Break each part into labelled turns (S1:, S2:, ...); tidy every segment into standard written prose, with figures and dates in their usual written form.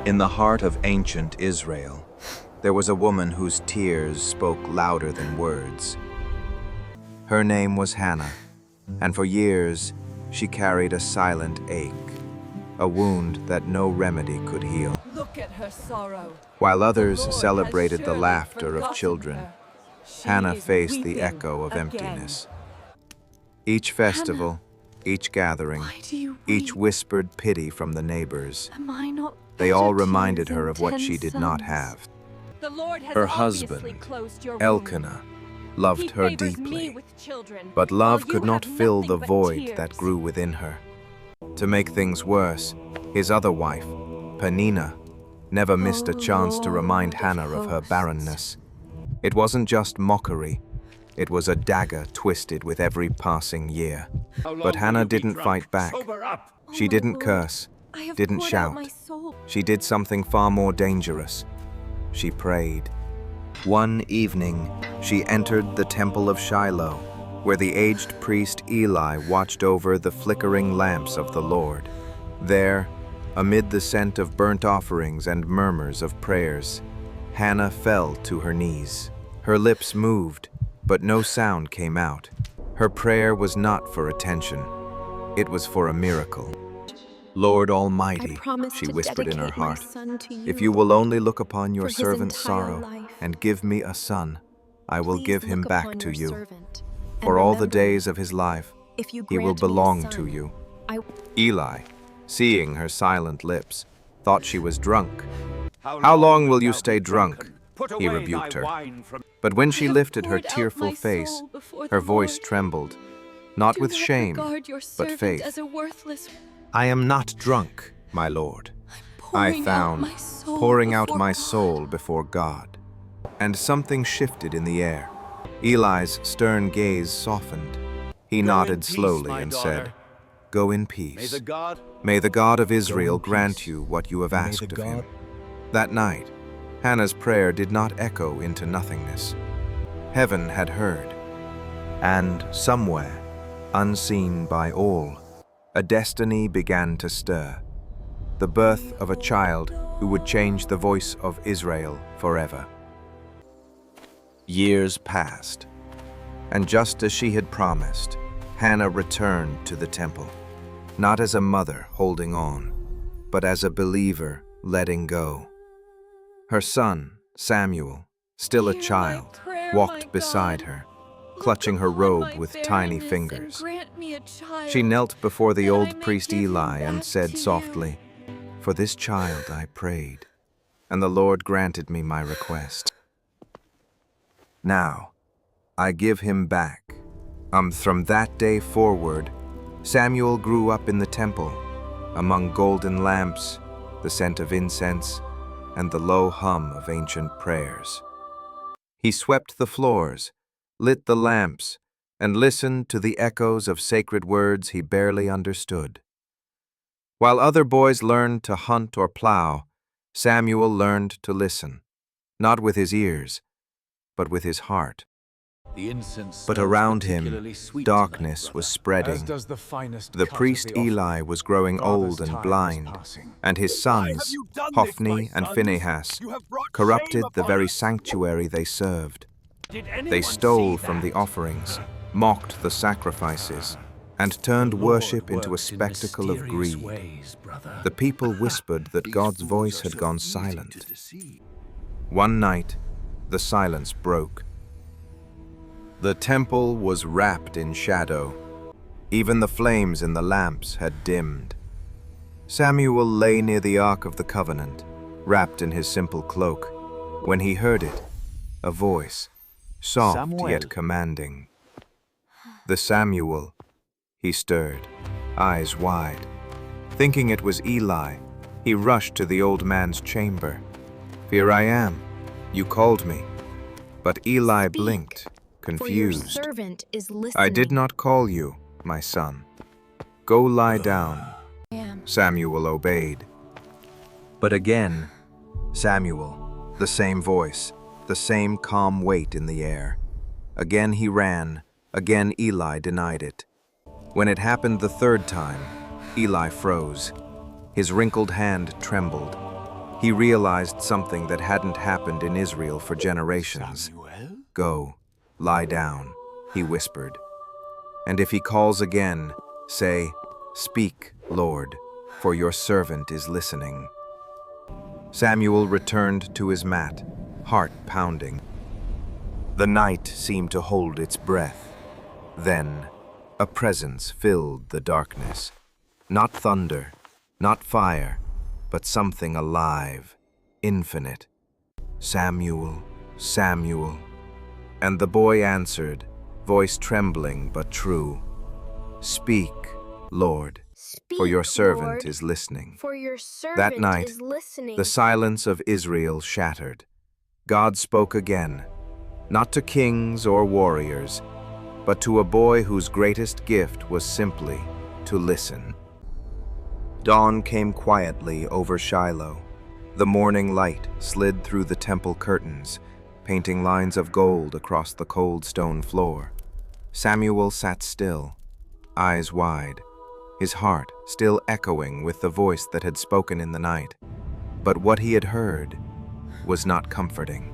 S1: In the heart of ancient Israel, there was a woman whose tears spoke louder than words. Her name was Hannah, and for years she carried a silent ache, a wound that no remedy could heal.
S2: Look at her sorrow.
S1: While others
S2: The Lord
S1: celebrated
S2: has
S1: the
S2: surely
S1: laughter of
S2: forgotten
S1: children,
S2: her. She
S1: Hannah
S2: is
S1: faced the
S2: weeping
S1: echo of
S2: again.
S1: emptiness. Each festival, each gathering,
S2: Why do you
S1: each
S2: weep?
S1: whispered pity from the neighbors.
S2: Am I not
S1: They all
S2: better to
S1: reminded
S2: you
S1: her
S2: than
S1: of what
S2: 10
S1: she did not
S2: sons?
S1: have.
S2: The Lord has
S1: Her
S2: obviously
S1: husband,
S2: closed your womb.
S1: Elkanah, loved
S2: He
S1: her
S2: favors me
S1: deeply,
S2: with children,
S1: but
S2: while
S1: love
S2: you
S1: could not
S2: have
S1: fill
S2: nothing
S1: the
S2: but
S1: void
S2: tears.
S1: that grew within her. To make things worse, his other wife, Peninnah, never missed a chance to remind
S2: Lord of
S1: Hannah of her
S2: hosts.
S1: barrenness. It wasn't just mockery, it was a dagger twisted with every passing year. But Hannah didn't fight back. She
S2: Oh, my
S1: didn't
S2: Lord,
S1: curse,
S2: I have
S1: didn't
S2: poured
S1: shout.
S2: out my soul.
S1: She did something far more dangerous. She prayed. One evening, she entered the temple of Shiloh, where the aged priest Eli watched over the flickering lamps of the Lord. There, amid the scent of burnt offerings and murmurs of prayers, Hannah fell to her knees. Her lips moved, but no sound came out. Her prayer was not for attention. It was for a miracle. Lord Almighty, she whispered in her heart, if you will only look upon your servant's sorrow and give me a son, I will give him back to you. For all the days of his life, he will belong to you. Eli, seeing her silent lips, thought she was drunk. How long will you stay drunk? He rebuked her. But when she lifted her tearful face, her voice trembled, not with shame, but faith. I am not drunk, my Lord. I found, pouring out my soul before God. And something shifted in the air. Eli's stern gaze softened. He nodded slowly and said, "Go in peace. May the God of Israel grant you what you have asked of him." That night, Hannah's prayer did not echo into nothingness. Heaven had heard, and somewhere, unseen by all, a destiny began to stir, the birth of a child who would change the voice of Israel forever. Years passed, and just as she had promised, Hannah returned to the temple, not as a mother holding on, but as a believer letting go. Her son, Samuel, still a child, walked beside her, clutching her robe with tiny fingers. She knelt before the old priest Eli and said softly, "For this child I prayed, and the Lord granted me my request. Now, I give him back." From that day forward, Samuel grew up in the temple, among golden lamps, the scent of incense, and the low hum of ancient prayers. He swept the floors, lit the lamps, and listened to the echoes of sacred words he barely understood. While other boys learned to hunt or plow, Samuel learned to listen, not with his ears, but with his heart. But around him, darkness was spreading. The priest Eli was growing old and blind, and his sons, Hophni and Phinehas, corrupted the very sanctuary they served. They stole from the offerings, mocked the sacrifices, and turned worship into a spectacle of greed. The people whispered that God's voice had gone silent. One night, the silence broke. The temple was wrapped in shadow. Even the flames in the lamps had dimmed. Samuel lay near the Ark of the Covenant, wrapped in his simple cloak, when he heard it, a voice, soft yet commanding. The Samuel, he stirred, eyes wide. Thinking it was Eli, he rushed to the old man's chamber. "Here I am. You called me." But Eli blinked, confused. "I did not call you, my son. Go lie down." Samuel obeyed. But again, Samuel, the same voice, the same calm weight in the air. Again he ran, again Eli denied it. When it happened the third time, Eli froze. His wrinkled hand trembled. He realized something that hadn't happened in Israel for generations. "Go, lie down," he whispered. "And if he calls again, say, 'Speak, Lord, for your servant is listening.'" Samuel returned to his mat, heart pounding. The night seemed to hold its breath. Then, a presence filled the darkness. Not thunder, not fire, but something alive, infinite. "Samuel, Samuel." And the boy answered, voice trembling but true, "Speak, Lord, for your servant is listening."
S3: For your servant
S1: That night,
S3: is listening.
S1: the silence of Israel shattered. God spoke again, not to kings or warriors, but to a boy whose greatest gift was simply to listen. Dawn came quietly over Shiloh. The morning light slid through the temple curtains, painting lines of gold across the cold stone floor. Samuel sat still, eyes wide, his heart still echoing with the voice that had spoken in the night. But what he had heard was not comforting.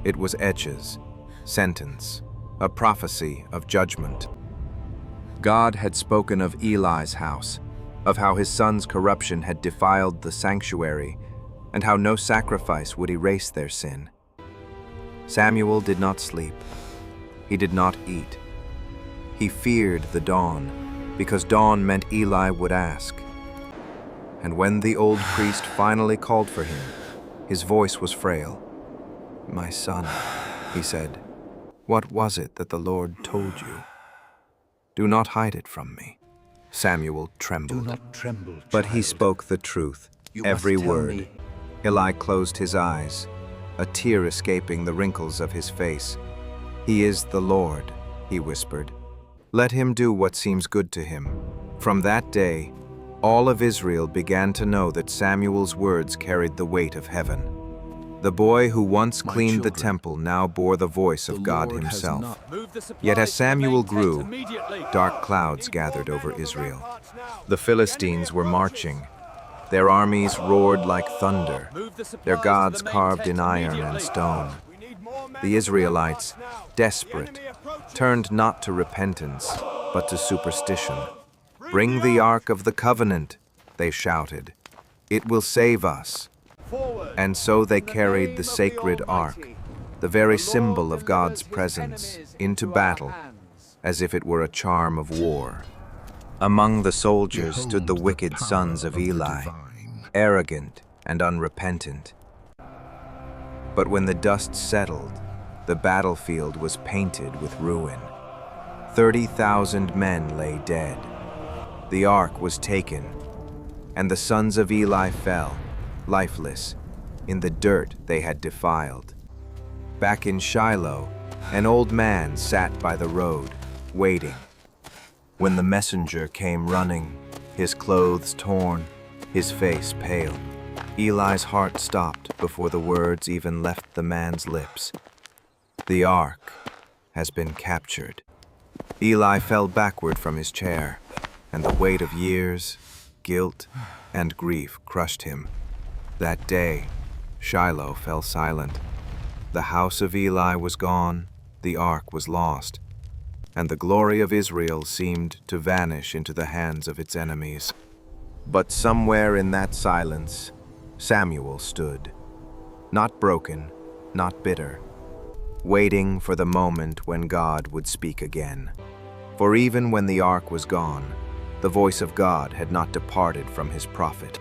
S1: It was edges, sentence, a prophecy of judgment. God had spoken of Eli's house, of how his son's corruption had defiled the sanctuary, and how no sacrifice would erase their sin. Samuel did not sleep. He did not eat. He feared the dawn, because dawn meant Eli would ask. And when the old priest finally called for him, his voice was frail. "My son," he said, "what was it that the Lord told you? Do not hide it from me." Samuel trembled.
S4: Do not tremble,
S1: But he
S4: child.
S1: spoke the truth,
S4: You
S1: every
S4: must tell
S1: word.
S4: me.
S1: Eli closed his eyes, a tear escaping the wrinkles of his face. "He is the Lord," he whispered. "Let him do what seems good to him." From that day, all of Israel began to know that Samuel's words carried the weight of heaven. The boy who once
S4: My
S1: cleaned the
S4: children,
S1: temple now bore the voice of
S4: the
S1: God
S4: Lord has
S1: himself.
S4: not-
S1: Yet as Samuel grew, dark clouds gathered over Israel. The Philistines were marching. Their armies roared like thunder, their gods carved in iron and stone. The Israelites, desperate, turned not to repentance, but to superstition. "Bring the Ark of the Covenant," they shouted. "It will save us." And so they carried the sacred Ark, the very symbol of God's presence, into battle, as if it were a charm of war. Among the soldiers stood the wicked sons of Eli, arrogant and unrepentant. But when the dust settled, the battlefield was painted with ruin. 30,000 men lay dead. The ark was taken, and the sons of Eli fell, lifeless, in the dirt they had defiled. Back in Shiloh, an old man sat by the road, waiting. When the messenger came running, his clothes torn, his face pale, Eli's heart stopped before the words even left the man's lips. "The ark has been captured." Eli fell backward from his chair, and the weight of years, guilt, and grief crushed him. That day, Shiloh fell silent. The house of Eli was gone, the ark was lost, and the glory of Israel seemed to vanish into the hands of its enemies. But somewhere in that silence, Samuel stood, not broken, not bitter, waiting for the moment when God would speak again. For even when the ark was gone, the voice of God had not departed from his prophet.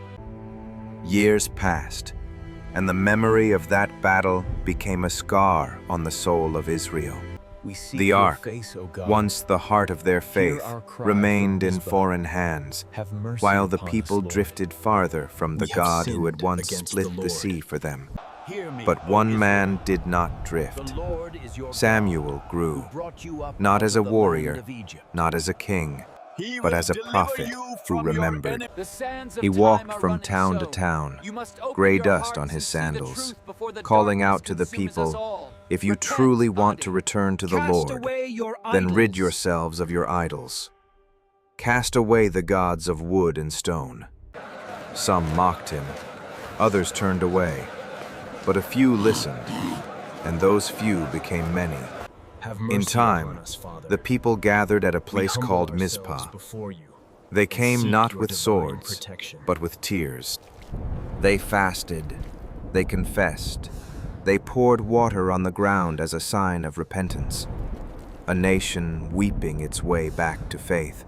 S1: Years passed, and the memory of that battle became a scar on the soul of Israel.
S4: We seek
S1: The
S4: your
S1: ark,
S4: face, O God.
S1: once the heart of their faith,
S4: our cry
S1: remained
S4: from
S1: in
S4: Mizpah.
S1: foreign hands,
S4: Have mercy
S1: while the
S4: upon us,
S1: people
S4: Lord.
S1: drifted farther from the
S4: We have
S1: God who had
S4: sinned
S1: once
S4: against
S1: split
S4: the
S1: the
S4: Lord.
S1: sea for them.
S4: Hear me,
S1: But
S4: O
S1: one
S4: Israel.
S1: man did not drift.
S4: The Lord is your
S1: Samuel
S4: God,
S1: grew,
S4: who brought you up
S1: not
S4: out
S1: as
S4: of
S1: a
S4: the
S1: warrior,
S4: land of Egypt.
S1: not as a king,
S4: He
S1: but
S4: will
S1: as a
S4: deliver
S1: prophet
S4: you
S1: who
S4: from your
S1: remembered.
S4: enemies.
S2: The sands of
S1: He
S2: time
S1: walked
S2: are
S1: from
S2: running
S1: town to
S2: so.
S1: town,
S2: You must open
S1: gray
S2: your
S1: dust
S2: hearts
S1: on
S2: and
S1: his
S2: see the
S1: sandals,
S2: truth before the
S1: calling
S2: darkness
S1: out to the
S2: consumes us
S1: people,
S2: all.
S1: "If you
S2: Repent,
S1: truly want
S2: Adi.
S1: to return to the
S5: Cast
S1: Lord,
S5: away your
S1: then rid
S5: idols.
S1: yourselves of your idols. Cast away the gods of wood and stone." Some mocked him, Others turned away, but a few listened, and those few became many. In time, the people gathered at a place called Mizpah. They came not with swords, but with tears. They fasted, they confessed, they poured water on the ground as a sign of repentance, a nation weeping its way back to faith.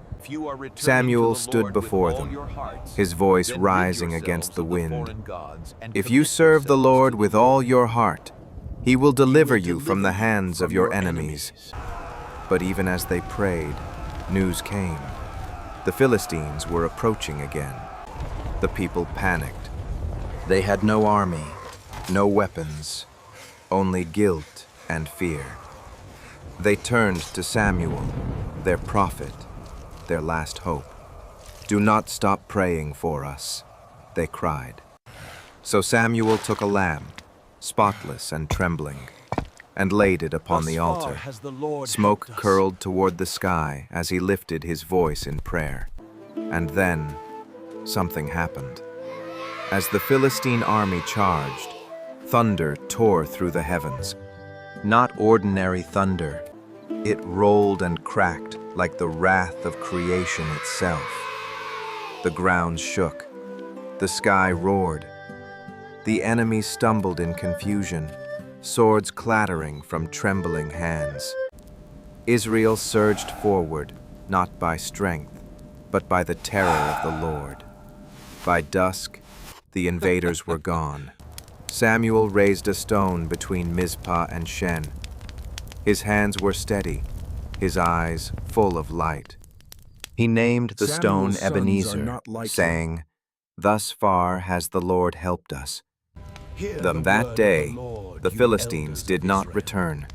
S1: Samuel stood before them, his voice rising against the wind. If you serve the Lord with all your heart, He will deliver you from the hands of your enemies. But even as they prayed, news came. The Philistines were approaching again. The people panicked. They had no army, no weapons, only guilt and fear. They turned to Samuel, their prophet, their last hope. "Do not stop praying for us," they cried. So Samuel took a lamb, spotless and trembling, and laid it upon the altar. Smoke curled toward the sky as he lifted his voice in prayer. And then, something happened. As the Philistine army charged, thunder tore through the heavens. Not ordinary thunder. It rolled and cracked like the wrath of creation itself. The ground shook. The sky roared. The enemy stumbled in confusion, swords clattering from trembling hands. Israel surged forward, not by strength, but by the terror of the Lord. By dusk, the invaders were gone. Samuel raised a stone between Mizpah and Shen. His hands were steady, his eyes full of light. He named the stone Ebenezer, saying, "Thus far has the Lord helped us." From that day, the Philistines did not return.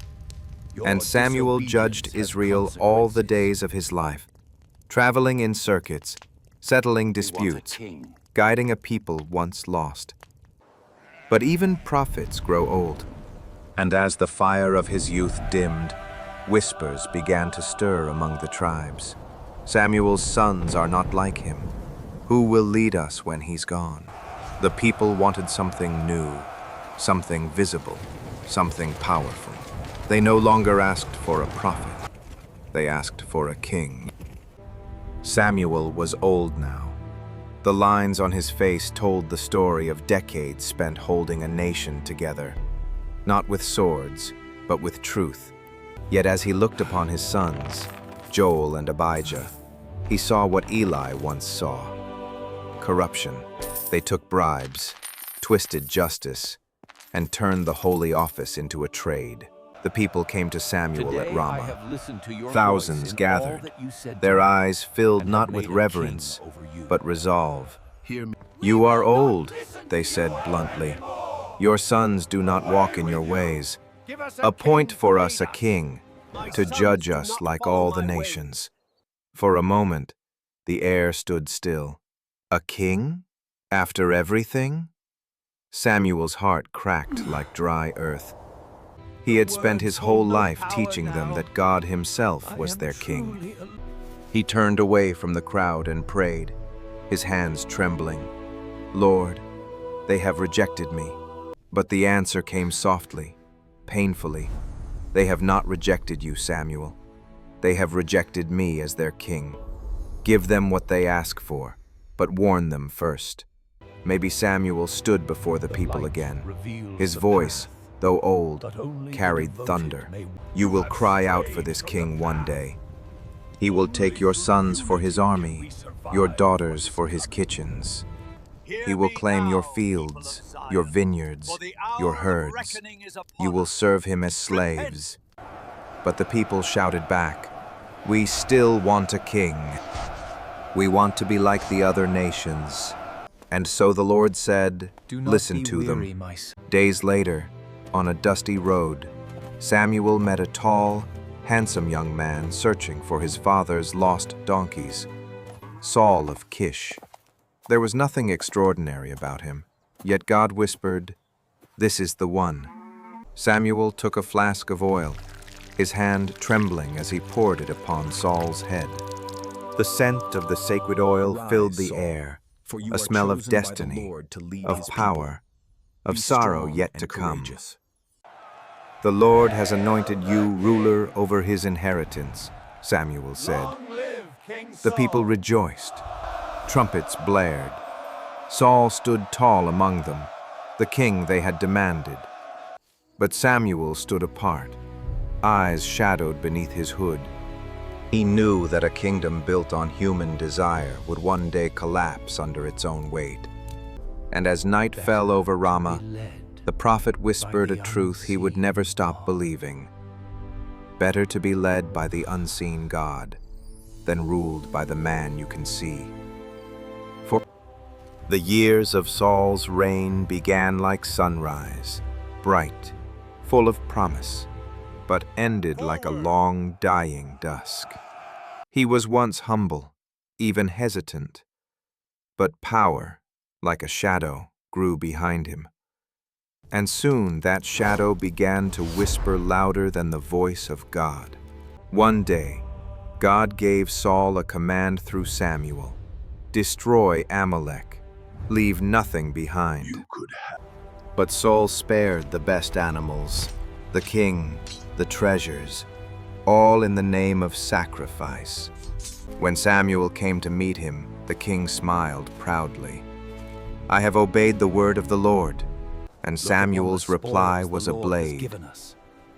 S1: And Samuel judged Israel all the days of his life, traveling in circuits, settling disputes, guiding a people once lost. But even prophets grow old. And as the fire of his youth dimmed, whispers began to stir among the tribes. Samuel's sons are not like him. Who will lead us when he's gone? The people wanted something new, something visible, something powerful. They no longer asked for a prophet. They asked for a king. Samuel was old now. The lines on his face told the story of decades spent holding a nation together, not with swords, but with truth. Yet as he looked upon his sons, Joel and Abijah, he saw what Eli once saw: corruption. They took bribes, twisted justice, and turned the holy office into a trade. The people came to Samuel at Ramah. Thousands gathered, their eyes filled not with reverence, but resolve. "You are old," they said bluntly. "Your sons do not walk in your ways. Appoint for us a king to judge us like all the nations." For a moment, the air stood still. A king? After everything? Samuel's heart cracked like dry earth. He had spent his whole life teaching them that God himself was their king. He turned away from the crowd and prayed, his hands trembling. "Lord, they have rejected me." But the answer came softly, painfully. "They have not rejected you, Samuel. They have rejected me as their king. Give them what they ask for, but warn them first." Maybe Samuel stood before the people again. His voice, though old, carried thunder. "You will cry out for this king one day. He will take your sons for his army, your daughters for his kitchens. He will claim your fields, your vineyards, your herds. You will serve him as slaves." But the people shouted back, "We still want a king. We want to be like the other nations." And so the Lord said, "Listen to them." Days later, on a dusty road, Samuel met a tall, handsome young man searching for his father's lost donkeys, Saul of Kish. There was nothing extraordinary about him, yet God whispered, "This is the one." Samuel took a flask of oil, his hand trembling as he poured it upon Saul's head. The scent of the sacred oil filled the air,
S4: For you
S1: a
S4: are
S1: smell of
S4: chosen by the
S1: destiny,
S4: Lord to lead
S1: of
S4: his
S1: power,
S4: people.
S1: of
S4: Be
S1: sorrow
S4: strong
S1: yet
S4: and
S1: to come.
S4: courageous.
S1: The Lord has anointed you ruler over his inheritance, Samuel said.
S3: Long live King
S1: The
S3: Saul.
S1: people rejoiced. Trumpets blared. Saul stood tall among them, the king they had demanded. But Samuel stood apart, eyes shadowed beneath his hood. He knew that a kingdom built on human desire would one day collapse under its own weight. And as night fell over Ramah, the prophet whispered a truth he would never stop believing. Better to be led by the unseen God than ruled by the man you can see. For the years of Saul's reign began like sunrise, bright, full of promise, but ended like a long, dying dusk. He was once humble, even hesitant, but power, like a shadow, grew behind him. And soon that shadow began to whisper louder than the voice of God. One day, God gave Saul a command through Samuel: destroy Amalek, leave nothing behind. But Saul spared the best animals, the king, the treasures, all in the name of sacrifice. When Samuel came to meet him, the king smiled proudly. I have obeyed the word of the Lord. And Samuel's reply was a blade.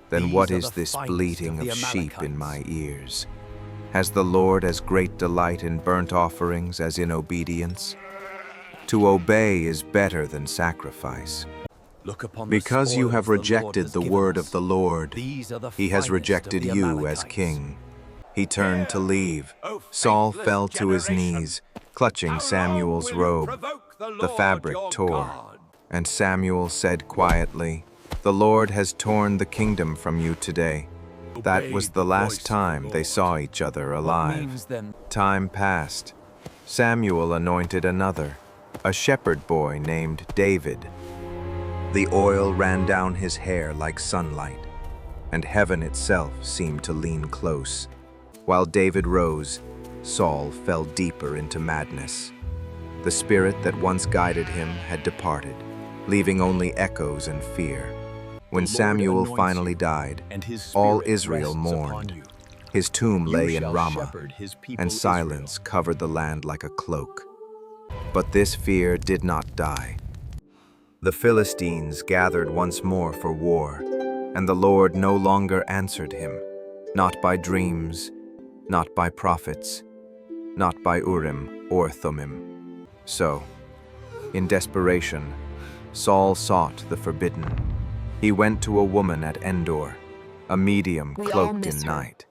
S1: Then what is this bleating of sheep in my ears? Has the Lord as great delight in burnt offerings as in obedience? To obey is better than sacrifice. Because you have rejected the word of the Lord, he has rejected you as king. He turned to leave. Saul fell to his knees, clutching Samuel's robe. The fabric tore. And Samuel said quietly, the Lord has torn the kingdom from you today. That was the last time they saw each other alive. Time passed. Samuel anointed another, a shepherd boy named David. The oil ran down his hair like sunlight, and heaven itself seemed to lean close. While David rose, Saul fell deeper into madness. The spirit that once guided him had departed, leaving only echoes and fear. When Samuel finally died, all Israel mourned. His tomb lay in Ramah, and silence covered the land like a cloak. But this fear did not die. The Philistines gathered once more for war, and the Lord no longer answered him, not by dreams, not by prophets, not by Urim or Thummim. So, in desperation, Saul sought the forbidden. He went to a woman at Endor, a medium cloaked in night.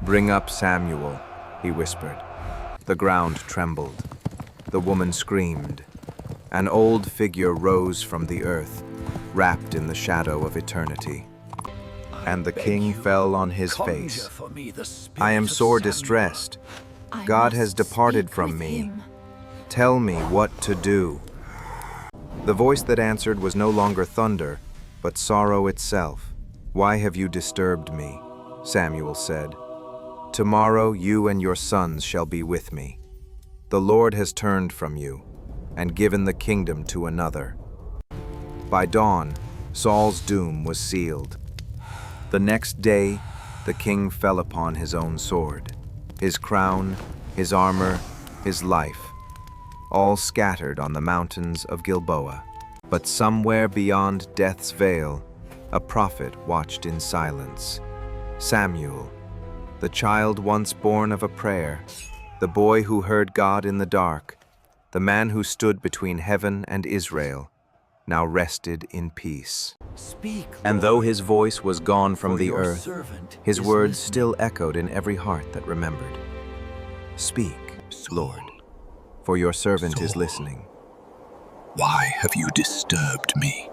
S1: Bring up Samuel, he whispered. The ground trembled. The woman screamed. An old figure rose from the earth, wrapped in the shadow of eternity. And the king fell on his face. I am sore distressed. God has departed from me. Tell me what to do. The voice that answered was no longer thunder, but sorrow itself. Why have you disturbed me? Samuel said. Tomorrow you and your sons shall be with me. The Lord has turned from you and given the kingdom to another. By dawn, Saul's doom was sealed. The next day, the king fell upon his own sword, his crown, his armor, his life, all scattered on the mountains of Gilboa. But somewhere beyond death's veil, a prophet watched in silence. Samuel, the child once born of a prayer, the boy who heard God in the dark, the man who stood between heaven and Israel, now rested in peace.
S4: Speak,
S1: And though his voice was gone from
S4: for
S1: the
S4: your
S1: earth,
S4: servant
S1: his
S4: is
S1: words
S4: listening.
S1: still echoed in every heart that remembered. Speak, Lord, for your servant is listening.
S5: Why have you disturbed me?